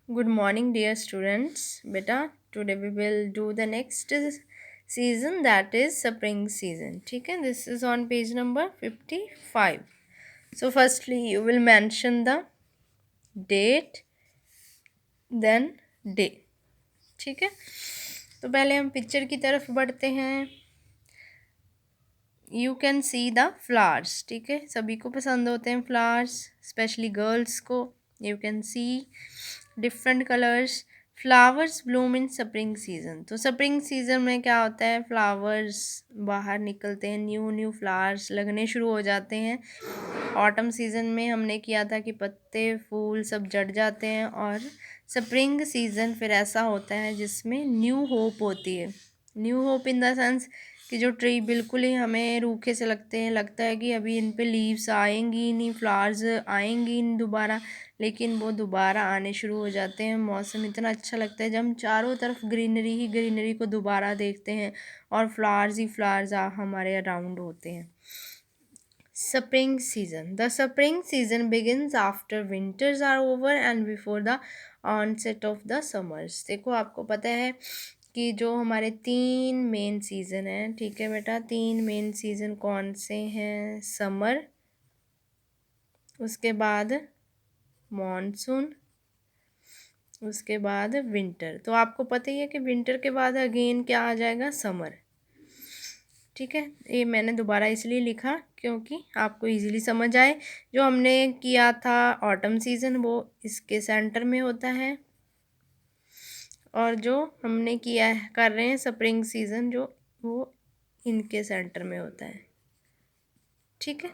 Good morning, dear students. Beta, today we will do the next season, that is spring season. ठीक है, this is on page number 55. So firstly you will mention the date, then day. ठीक है, तो पहले हम picture की तरफ बढ़ते हैं. You can see the flowers. ठीक है, सभी को पसंद होते हैं फ्लावर्स, स्पेशली गर्ल्स को. You can see different colours. Flowers Bloom in spring season. तो स्प्रिंग सीजन में क्या होता है, फ्लावर्स बाहर निकलते हैं, न्यू न्यू फ्लावर्स लगने शुरू हो जाते हैं. ऑटम सीजन में हमने किया था कि पत्ते फूल सब जड़ जाते हैं, और स्प्रिंग सीजन फिर ऐसा होता है जिसमें न्यू होप होती है. New hope in the sense कि जो ट्री बिल्कुल ही हमें रूखे से लगते हैं, लगता है कि अभी इन पे लीव्स आएंगी नहीं, फ्लावर्स आएंगी नहीं दोबारा, लेकिन वो दोबारा आने शुरू हो जाते हैं. मौसम इतना अच्छा लगता है जब हम चारों तरफ ग्रीनरी ही ग्रीनरी को दोबारा देखते हैं और फ्लावर्स ही फ्लावर्स हमारे अराउंड होते हैं. Spring season. The spring season begins after winters are over and before the onset of the summers. देखो, आपको पता है कि जो हमारे 3 मेन सीज़न हैं, ठीक है बेटा, 3 मेन सीज़न कौन से हैं? समर, उसके बाद मॉनसून, उसके बाद विंटर. तो आपको पता ही है कि विंटर के बाद अगेन क्या आ जाएगा? समर. ठीक है, ये मैंने दोबारा इसलिए लिखा क्योंकि आपको इजीली समझ आए. जो हमने किया था ऑटम सीज़न वो इसके सेंटर में होता है, और जो हमने किया है कर रहे हैं स्प्रिंग सीज़न जो वो इनके सेंटर में होता है. ठीक है,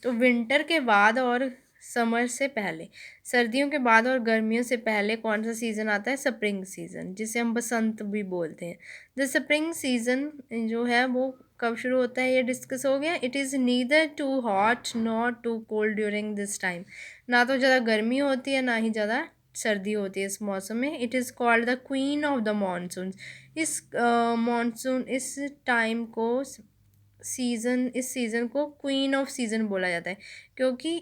तो विंटर के बाद और समर से पहले, सर्दियों के बाद और गर्मियों से पहले कौन सा सीज़न आता है? स्प्रिंग सीज़न, जिसे हम बसंत भी बोलते हैं. द स्प्रिंग सीज़न जो है वो कब शुरू होता है, ये डिस्कस हो गया. It is neither too hot nor too cold during this time. ना तो ज़्यादा गर्मी होती है, ना ही ज़्यादा सर्दी होती है इस मौसम में. It is called the queen of the monsoon. इस मानसून इस टाइम को इस सीज़न को क्वीन ऑफ सीज़न बोला जाता है, क्योंकि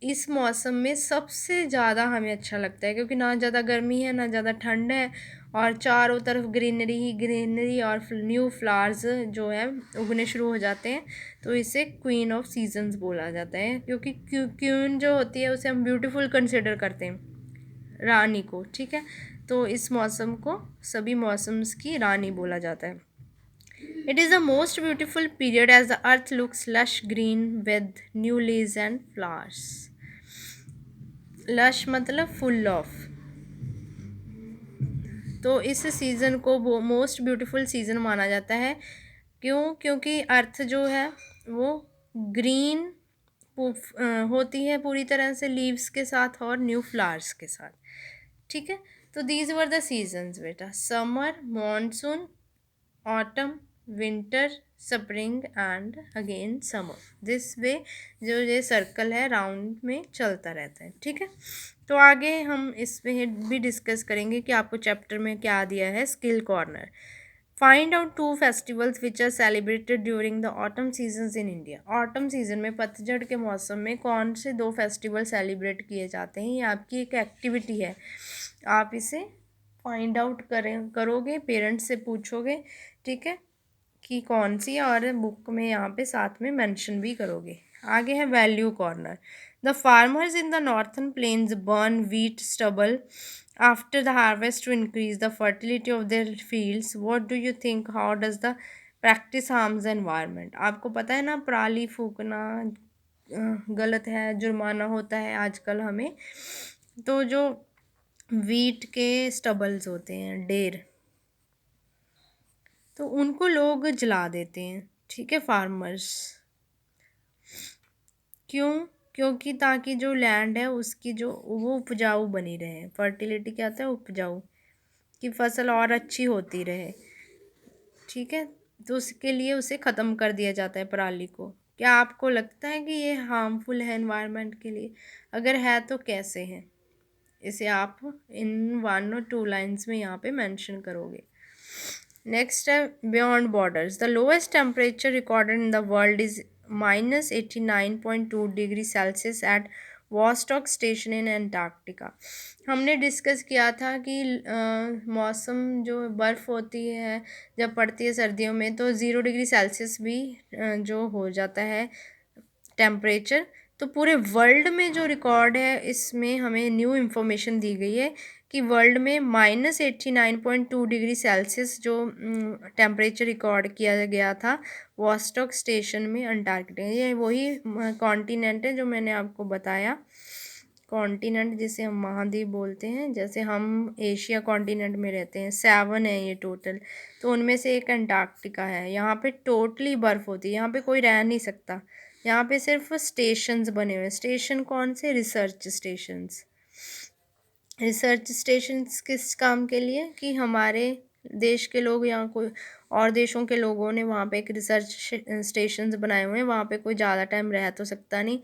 इस मौसम में सबसे ज़्यादा हमें अच्छा लगता है, क्योंकि ना ज़्यादा गर्मी है ना ज़्यादा ठंड है, और चारों तरफ ग्रीनरी ही ग्रीनरी और न्यू फ्लावर्स जो है उगने शुरू हो जाते हैं. तो इसे क्वीन ऑफ सीजन्स बोला जाता है, क्योंकि क्वीन जो होती है उसे हम ब्यूटीफुल कंसिडर करते हैं, रानी को. ठीक है, तो इस मौसम को सभी मौसम्स की रानी बोला जाता है. It is the most beautiful period as the earth looks lush green with new leaves and flowers. Lush मतलब full of. तो इस सीज़न को वो मोस्ट ब्यूटीफुल सीज़न माना जाता है. क्यों? क्योंकि अर्थ जो है वो ग्रीन होती है पूरी तरह से लीव्स के साथ और न्यू फ्लावर्स के साथ. ठीक है, तो दीज वर द सीजन्स बेटा: summer, monsoon, autumn, winter, spring and again summer. This way जो ये सर्कल है राउंड में चलता रहता है. ठीक है, तो आगे हम इसमें भी डिस्कस करेंगे कि आपको चैप्टर में क्या दिया है. Skill corner. Find out 2 festivals which are celebrated during the autumn seasons in India. Autumn season में, पतझड़ के मौसम में, कौन से 2 फेस्टिवल सेलिब्रेट किए जाते हैं? ये आपकी एक एक्टिविटी है, आप इसे फाइंड आउट करोगे, पेरेंट्स से पूछोगे. ठीक है, कि कौन सी, और बुक में यहाँ पे साथ में मेंशन भी करोगे. आगे है value corner. The farmers in the northern plains burn wheat stubble after the harvest to increase the fertility of their fields. What do you think, how does the practice harms environment. आपको पता है ना, पराली फूकना गलत है, जुर्माना होता है आजकल हमें. तो जो वीट के स्टबल्स होते हैं, डेर, तो उनको लोग जला देते हैं. ठीक है, फार्मर्स. क्यों? क्योंकि ताकि जो लैंड है उसकी जो वो उपजाऊ बनी रहे. फर्टिलिटी क्या होता है? उपजाऊ, कि फसल और अच्छी होती रहे. ठीक है, तो उसके लिए उसे ख़त्म कर दिया जाता है पराली को. क्या आपको लगता है कि ये हार्मफुल है एनवायरनमेंट के लिए? अगर है तो कैसे है? इसे आप इन 1 और 2 लाइन्स में यहाँ पे मेंशन करोगे. नेक्स्ट है beyond borders. The lowest temperature recorded in the world is -89.2 degree Celsius at Vostok station in Antarctica. हमने डिस्कस किया था कि मौसम जो बर्फ़ होती है जब पड़ती है सर्दियों में, तो 0 डिग्री सेल्सियस भी जो हो जाता है टेम्परेचर। तो पूरे वर्ल्ड में जो रिकॉर्ड है, इसमें हमें न्यू इन्फॉर्मेशन दी गई है कि वर्ल्ड में -89.2 डिग्री सेल्सियस जो टेम्परेचर रिकॉर्ड किया गया था वॉस्टॉक स्टेशन में अंटार्कटिका। ये वही कॉन्टिनेंट है जो मैंने आपको बताया, कॉन्टिनेंट जिसे हम महाद्वीप बोलते हैं। जैसे हम एशिया कॉन्टिनेंट में रहते हैं, 7 है ये टोटल, तो उनमें से एक अंटार्कटिका है। यहाँ पे टोटली बर्फ़ होती है, यहाँ पे कोई रह नहीं सकता। यहाँ पे सिर्फ स्टेशंस बने हुए हैं। स्टेशन कौन से? Research stations. रिसर्च स्टेशंस किस काम के लिए? कि हमारे देश के लोग या कोई और देशों के लोगों ने वहाँ पे एक रिसर्च स्टेशंस बनाए हुए हैं। वहाँ पे कोई ज़्यादा टाइम रह तो सकता नहीं,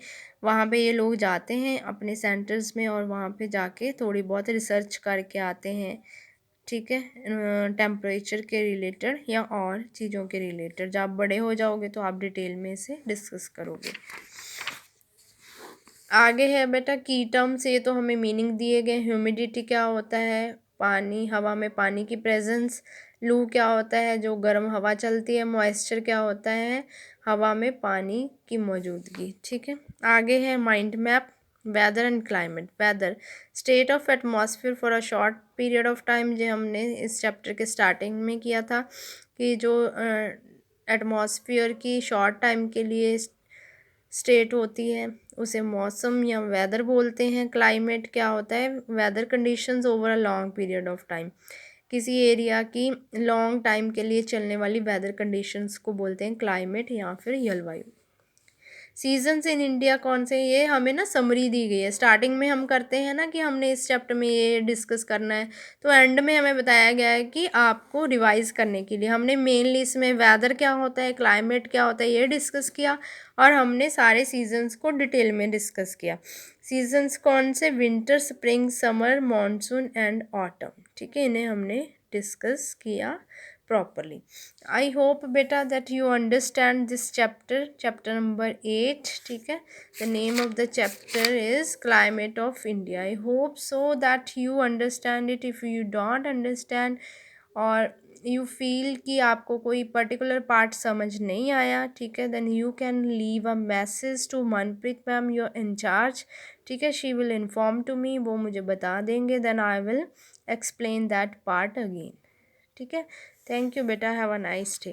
वहाँ पे ये लोग जाते हैं अपने सेंटर्स में और वहाँ पे जाके थोड़ी बहुत रिसर्च करके आते हैं, ठीक है, टेम्परेचर के रिलेटेड या और चीज़ों के रिलेटेड। जब आप बड़े हो जाओगे तो आप डिटेल में इसे डिस्कस करोगे। आगे है बेटा की टर्म्स, ये तो हमें मीनिंग दिए गए। ह्यूमिडिटी क्या होता है? पानी, हवा में पानी की प्रेजेंस। लू क्या होता है? जो गर्म हवा चलती है। मॉइस्चर क्या होता है? हवा में पानी की मौजूदगी, ठीक है। आगे है mind map, weather and climate. Weather, state of atmosphere for a short period of time. जो हमने इस चैप्टर के स्टार्टिंग में किया था कि जो एटमॉस्फेयर की शॉर्ट टाइम के लिए स्टेट होती है उसे मौसम या वेदर बोलते हैं। क्लाइमेट क्या होता है? Weather conditions over a long period of time. किसी एरिया की लॉन्ग टाइम के लिए चलने वाली वेदर कंडीशंस को बोलते हैं क्लाइमेट या फिर जलवायु। सीजन्स इन इंडिया कौन से? ये हमें ना समरी दी गई है। स्टार्टिंग में हम करते हैं ना कि हमने इस चैप्टर में ये डिस्कस करना है, तो एंड में हमें बताया गया है कि आपको रिवाइज करने के लिए हमने मेनली इसमें वेदर क्या होता है, क्लाइमेट क्या होता है, ये डिस्कस किया और हमने सारे सीजन्स को डिटेल में डिस्कस किया। सीजन्स कौन से? Winter, spring, summer, monsoon and autumn, ठीक है, इन्हें हमने डिस्कस किया properly. I hope beta that you understand this chapter number 8, ठीक है। The name of the chapter is Climate of India. I hope so that you understand it. If you don't understand और you feel कि आपको कोई particular part समझ नहीं आया, ठीक है, then you can leave a message to Manpreet ma'am, your in charge, ठीक है। She will inform to me, वो मुझे बता देंगे, then I will explain that part again, ठीक है। थैंक यू बेटा, हैव अ नाइस डे।